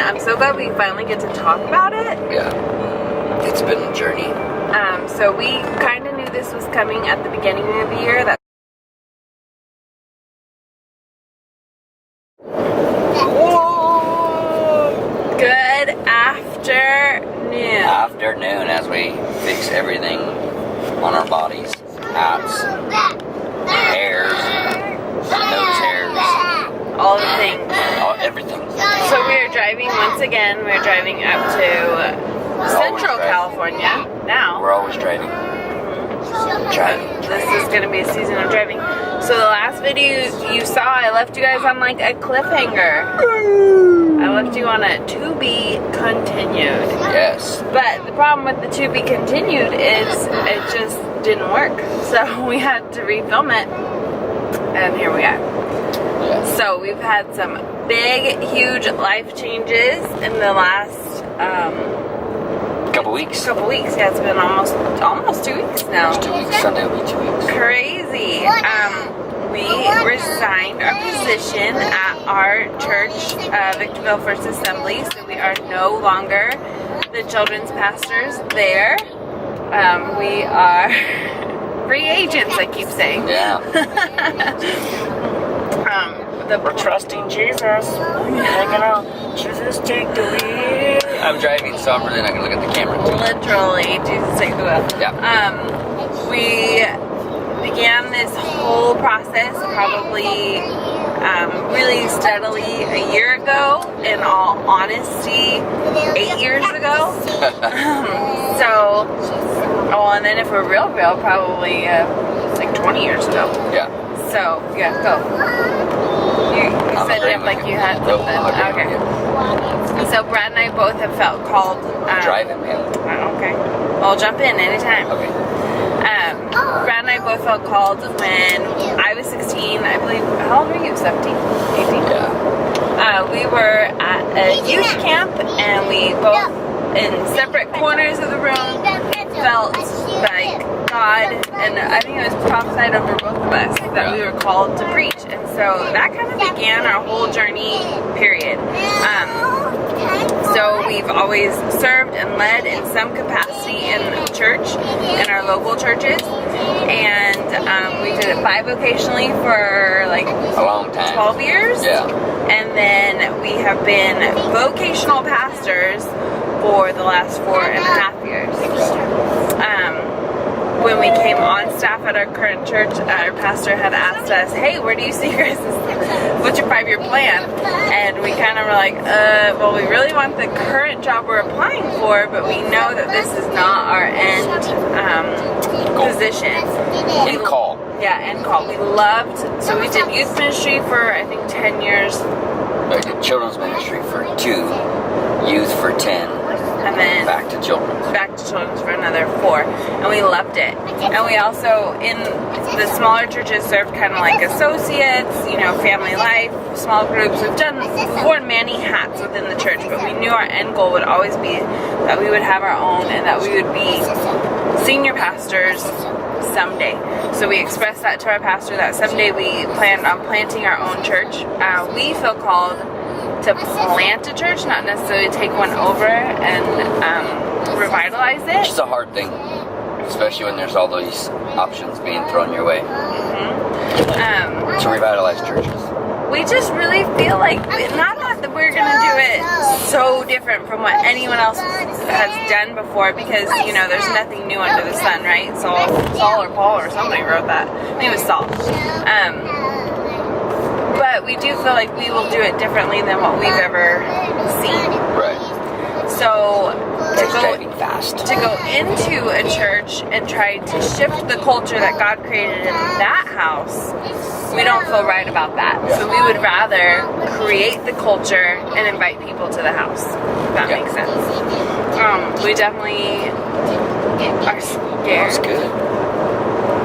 I'm so glad we finally get to talk about it. Yeah. It's been a journey. So we kind of knew this was coming at the beginning of the year. Good afternoon as we fix everything on our bodies. Hats, hairs, nose hairs. All the things. Everything. So we are driving once again. We're driving up to Central California now. We're always driving. This is going to be a season of driving. So the last video you saw, I left you guys on like a cliffhanger. I left you on a to be continued. Yes. But the problem with the to be continued is it just didn't work. So we had to refilm it. And here we are. Yes. So we've had some big, huge life changes in the last couple weeks. Yeah, it's been almost 2 weeks now. Almost 2 weeks. Sunday will be 2 weeks. Crazy. We resigned our position at our church, Victorville First Assembly, so we are no longer the children's pastors there. We are free agents, I keep saying. Yeah. We're trusting Jesus. Hanging out. Jesus, take the wheel. I'm driving, so I'm really not going to look at the camera. Literally, Jesus, take the wheel. Yeah. We began this whole process probably really steadily a year ago. In all honesty, 8 years ago. And then if we're real, probably like 20 years ago. Yeah. So, yeah, go. You said it like you had something. Okay. So Brad and I both have felt called. Driving, man. Okay. Well, jump in anytime. Okay. Brad and I both felt called when I was 16, I believe. How old were you? 17? 18? Yeah. We were at a youth camp, and we both, in separate corners of the room, felt like God, and I think it was prophesied over both of us that we were called to preach, and so that kind of began our whole journey, period. So we've always served and led in some capacity in church, in our local churches, and we did it bivocationally for like a long time, 12 years. Yeah. And then we have been vocational pastors for the last 4.5 years. When we came on staff at our current church, our pastor had asked us, hey, where do you see your what's your 5-year plan? And we kind of were like, well, we really want the current job we're applying for, but we know that this is not our end position. End call. Yeah, end call. We loved, so we did youth ministry for, I think, 10 years. I did children's ministry for 2, youth for 10. And then back to children's for another 4, and we loved it. And we also, in the smaller churches, served kind of like associates, family life, small groups. We've worn many hats within the church, but we knew our end goal would always be that we would have our own and that we would be senior pastors someday. So we expressed that to our pastor that someday we planned on planting our own church. We feel called to plant a church, not necessarily take one over and revitalize it. It's a hard thing, especially when there's all these options being thrown your way. To revitalize churches. We just really feel like, not that we're going to do it so different from what anyone else has done before, because, there's nothing new under the sun, right? Saul or Paul or somebody wrote that. I think it was Saul. But we do feel like we will do it differently than what we've ever seen. Right. So to go into a church and try to shift the culture that God created in that house, we don't feel right about that. Yeah. So we would rather create the culture and invite people to the house. If that makes sense. We definitely are scared. That's good.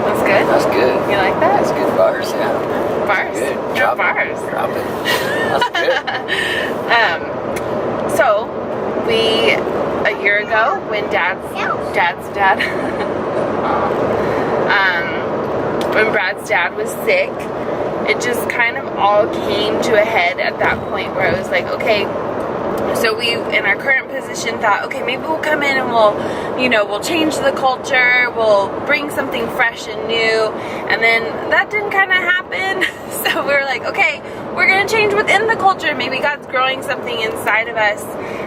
That's good? That's good. You like that? That's good bars, yeah. Bars? Good. Drop bars. Drop it. That's good. So, a year ago, when Dad's dad, when Brad's dad was sick, it just kind of all came to a head at that point where it was like, okay, So we, in our current position, thought, okay, maybe we'll come in and we'll change the culture, we'll bring something fresh and new, and then that didn't kind of happen. So we were like, okay, we're gonna change within the culture. Maybe God's growing something inside of us,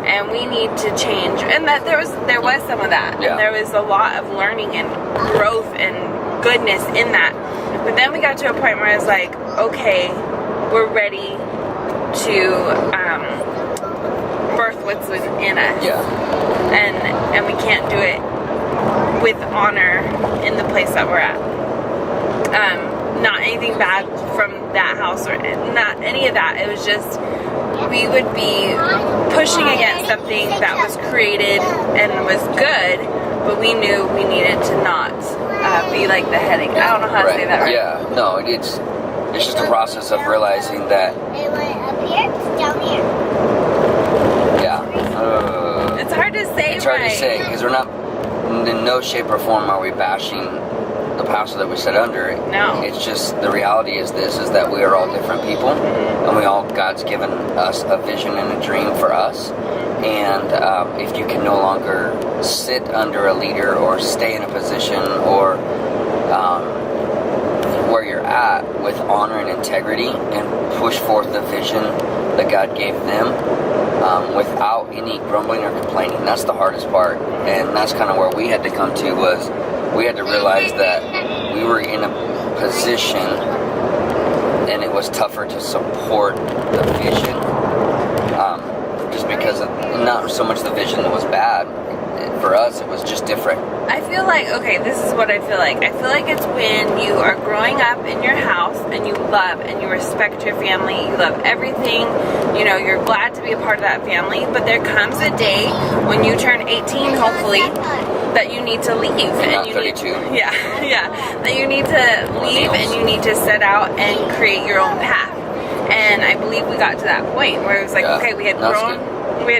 and we need to change. And that there was some of that. Yeah. And there was a lot of learning and growth and goodness in that. But then we got to a point where I was like, okay, we're ready to birth what's within us. Yeah. And we can't do it with honor in the place that we're at. Not anything bad from that house or not any of that. It was just we would be pushing against something that was created and was good, but we knew we needed to not be like the heading. I don't know how to say that right. Yeah, no, it's just a process of realizing that. It went up here, down here. Yeah. It's hard to say. It's hard to say because we're not, in no shape or form are we bashing the pastor that we sit under. No. It's just the reality is that we are all different people, and God's given us a vision and a dream for us. And if you can no longer sit under a leader or stay in a position or where you're at with honor and integrity and push forth the vision that God gave them without any grumbling or complaining, that's the hardest part. And that's kind of where we had to come to, was we had to realize that we were in a position and it was tougher to support the vision, just because of, not so much the vision that was bad. For us, it was just different. I feel like, okay, this is what I feel like. I feel like it's when you are growing up in your house and you love and you respect your family, you love everything, you're glad to be a part of that family, but there comes a day when you turn 18, hopefully, that you need to leave. And you 32. That you need to leave and you need to set out and create your own path. And I believe we got to that point where it was like, okay, we had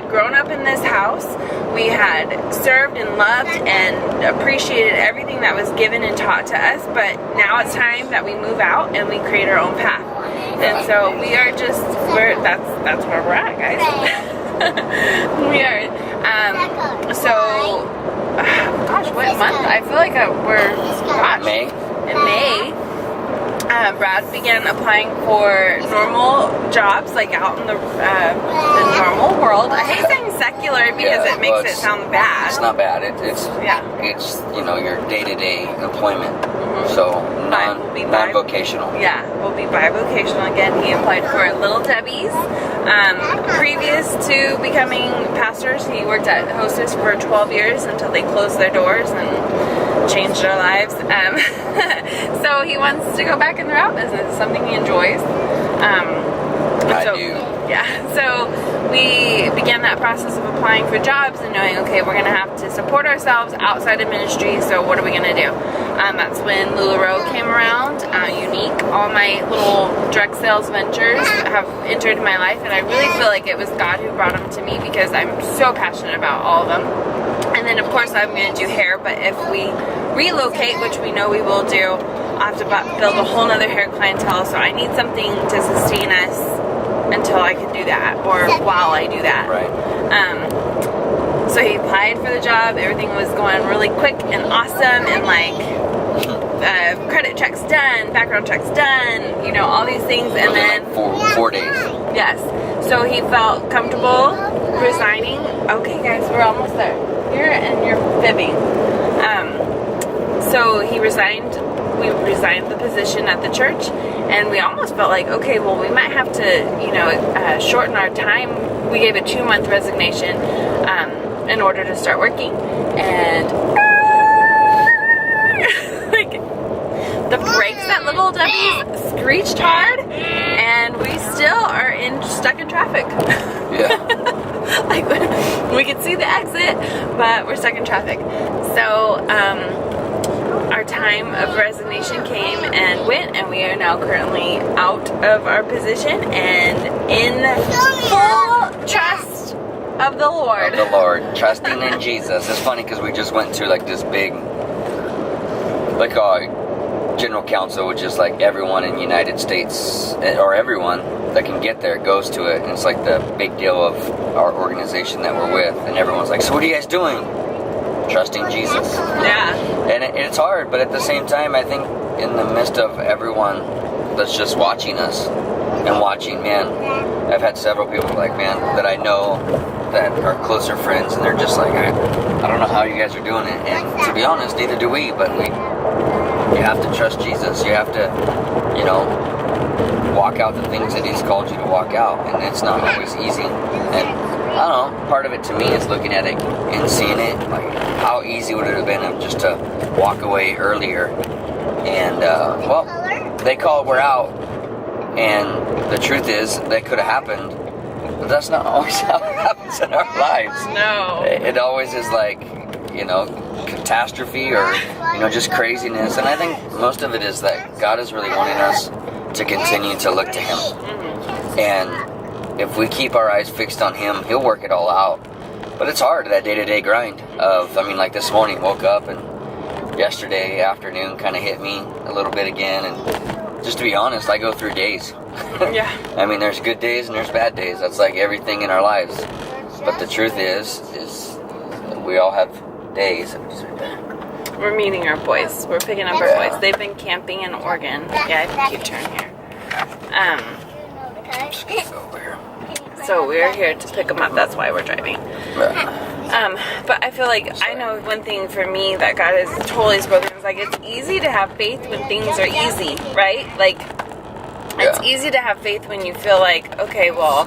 grown up in this house. We had served and loved and appreciated everything that was given and taught to us, but now it's time that we move out and we create our own path. And so we are that's where we're at, guys. We are. Gosh, what month? I feel like May. In May. Brad began applying for normal jobs, like out in the normal world. I hate saying secular because it makes it sound bad. It's not bad. It's your day-to-day employment. So non-vocational. Yeah, we'll be bivocational again. He applied for Little Debbie's. Previous to becoming pastors, he worked at Hostess for 12 years until they closed their doors and changed our lives. So he wants to go back in the route business. It's something he enjoys. I do. Yeah, so we began that process of applying for jobs and knowing, okay, we're going to have to support ourselves outside of ministry, so what are we going to do? That's when LuLaRoe came around, Unique. All my little direct sales ventures have entered my life, and I really feel like it was God who brought them to me because I'm so passionate about all of them. And then, of course, I'm going to do hair, but if we relocate, which we know we will do, I'll have to build a whole nother hair clientele, so I need something to sustain us until I can do that, or while I do that. Right. So he applied for the job. Everything was going really quick and awesome, and credit checks done, background checks done, all these things, and then like 4 days. Yes. So he felt comfortable resigning. Okay, guys, we're almost there. You're fibbing. So he resigned. We resigned the position at the church, and we almost felt like, okay, well, we might have to, shorten our time. We gave a 2-month resignation in order to start working, and like the brakes at Little Debbie's screeched hard, and we still are stuck in traffic. Yeah. Like we could see the exit, but we're stuck in traffic. So our time of resignation came and went, and we are now currently out of our position and in full trust of the Lord. Of the Lord, trusting in Jesus. It's funny because we just went to like this big, general council, which is like everyone in the United States, or everyone that can get there goes to it, and it's like the big deal of our organization that we're with, and everyone's like, so what are you guys doing? Trusting Jesus. Yeah. And it's hard, but at the same time, I think in the midst of everyone that's just watching us and watching, man, I've had several people like, man, that I know that are closer friends, and they're just like, I don't know how you guys are doing it. And to be honest, neither do we, but you have to trust Jesus. You have to, walk out the things that He's called you to walk out, and it's not always easy. And I don't know, part of it to me is looking at it and seeing it, like, how easy would it have been just to walk away earlier? And, well, they call it, we're out, and the truth is, that could have happened, but that's not always how it happens in our lives. No. It always is like, catastrophe or, just craziness. And I think most of it is that God is really wanting us to continue to look to Him. And if we keep our eyes fixed on Him, He'll work it all out. But it's hard, that day-to-day grind of, like this morning, woke up and yesterday afternoon kind of hit me a little bit again. And just to be honest, I go through days. Yeah. There's good days and there's bad days. That's like everything in our lives. But the truth is we all have days. We're meeting our boys. We're picking up our boys. They've been camping in Oregon. Yeah, I keep turning here. So we're here to pick them up. That's why we're driving. But I feel like I know one thing for me that God has totally spoken is like, it's easy to have faith when things are easy, right? Like, it's easy to have faith when you feel like, okay, well,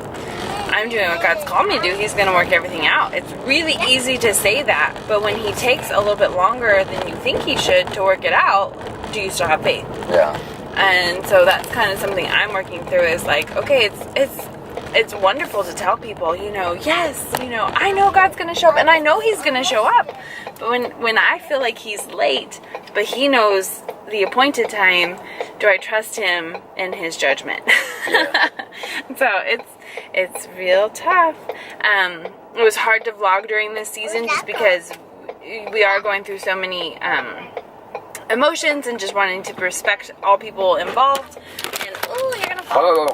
I'm doing what God's called me to do. He's going to work everything out. It's really easy to say that, but when He takes a little bit longer than you think He should to work it out, do you still have faith? Yeah. And so that's kind of something I'm working through is like, okay, it's wonderful to tell people, yes, I know God's going to show up, and I know He's going to show up. But when I feel like He's late, but He knows the appointed time, do I trust Him in His judgment? Yeah. So it's real tough. It was hard to vlog during this season just because we are going through so many emotions and just wanting to respect all people involved. And you're gonna fall.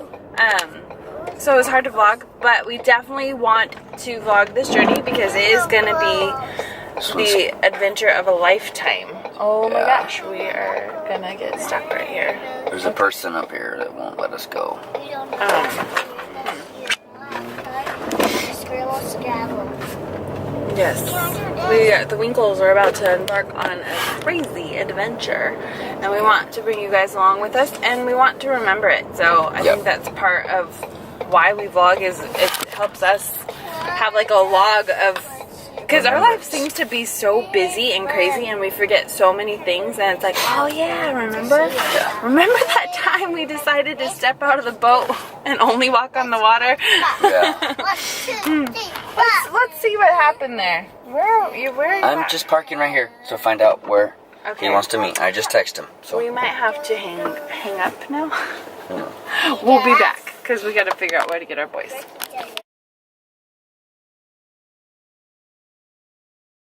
So it was hard to vlog, but we definitely want to vlog this journey because it is gonna be the adventure of a lifetime. Oh my gosh, we are gonna get stuck right here. There's a person up here that won't let us go. Yes, the Winkles are about to embark on a crazy adventure, and we want to bring you guys along with us, and we want to remember it. So I think that's part of why we vlog, is it helps us have like a log of, because our life seems to be so busy and crazy, and we forget so many things, and it's like, oh yeah, remember that time we decided to step out of the boat and only walk on the water? Yeah. Let's see what happened there. Where are you I'm just parking right here, so find out where he wants to meet. I just text him. So we might have to hang up now. We'll be back because we got to figure out where to get our boys.